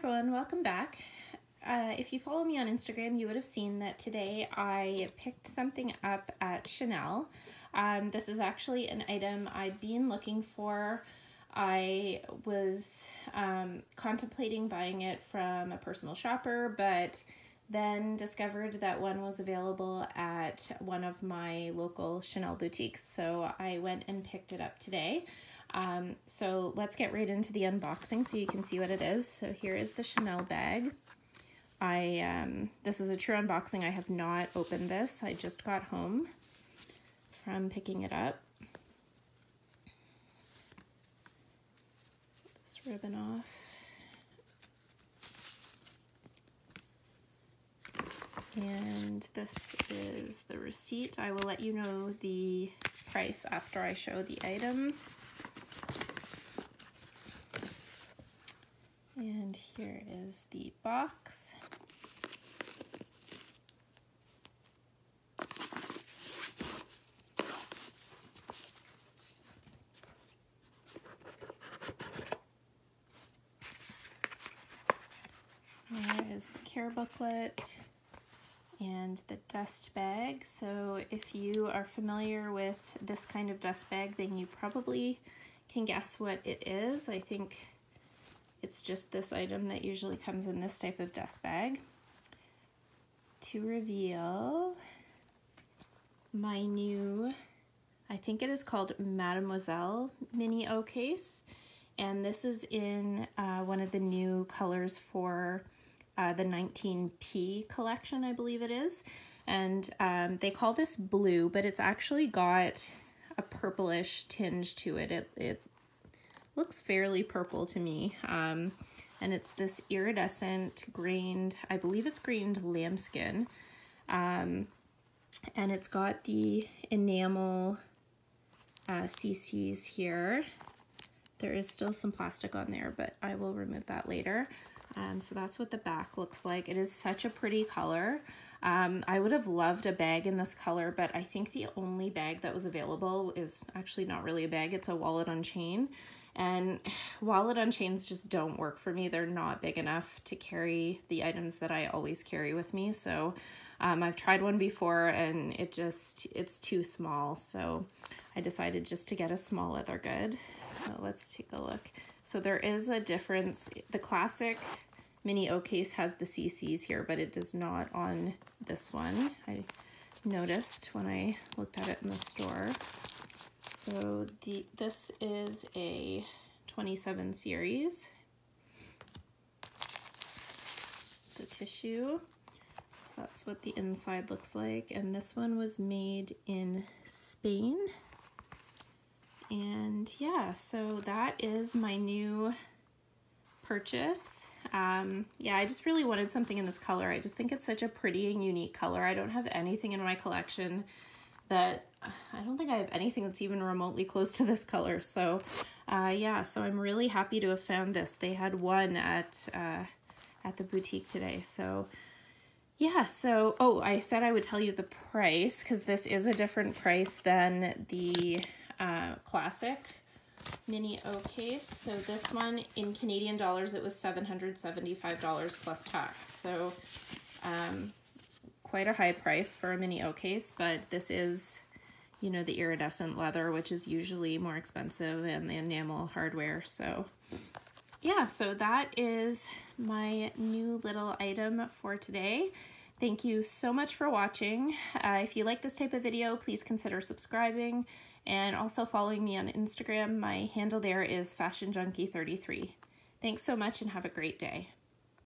everyone, welcome back. If you follow me on Instagram, you would have seen that today I picked something up at Chanel. This is actually an item I'd been looking for. I was contemplating buying it from a personal shopper, but then discovered that one was available at one of my local Chanel boutiques. So I went and picked it up today. So let's get right into the unboxing so you can see what it is. So here is the Chanel bag. This is a true unboxing. I have not opened this. I just got home from picking it up. Put this ribbon off. And this is the receipt. I will let you know the price after I show the item. And here is the box. There is the care booklet and the dust bag. So if you are familiar with this kind of dust bag, then you probably can guess what it is. I think it's just this item that usually comes in this type of dust bag. To reveal my new, I think it is called Mademoiselle mini O case. And this is in one of the new colors for the 19P collection, I believe it is. And they call this blue, but it's actually got a purplish tinge to it. It looks fairly purple to me. And it's this iridescent grained, I believe it's grained lambskin. And it's got the enamel CCs here. There is still some plastic on there, but I will remove that later. So that's what the back looks like. It is such a pretty color. I would have loved a bag in this color, but I think the only bag that was available is actually not really a bag. It's a wallet on chain. And wallet on chains just don't work for me. They're not big enough to carry the items that I always carry with me. So I've tried one before and it's too small. So I decided just to get a small leather good. So let's take a look. So there is a difference. The classic mini O case has the CCs here, but it does not on this one. I noticed when I looked at it in the store. So this is a 27 series. The tissue. So that's what the inside looks like. And this one was made in Spain. And yeah, so that is my new purchase. Yeah, I just really wanted something in this color. I just think it's such a pretty and unique color. I don't have anything in my collection that, I don't think I have anything that's even remotely close to this color. So yeah, so I'm really happy to have found this. They had one at the boutique today. So yeah, so, oh, I said I would tell you the price because this is a different price than the classic mini O case. So this one in Canadian dollars, it was $775 plus tax. So quite a high price for a mini O case, but this is, you know, the iridescent leather, which is usually more expensive, and the enamel hardware. So yeah, so that is my new little item for today. Thank you so much for watching. If you like this type of video, please consider subscribing and also following me on Instagram. My handle there is FashionJunkie33. Thanks so much and have a great day.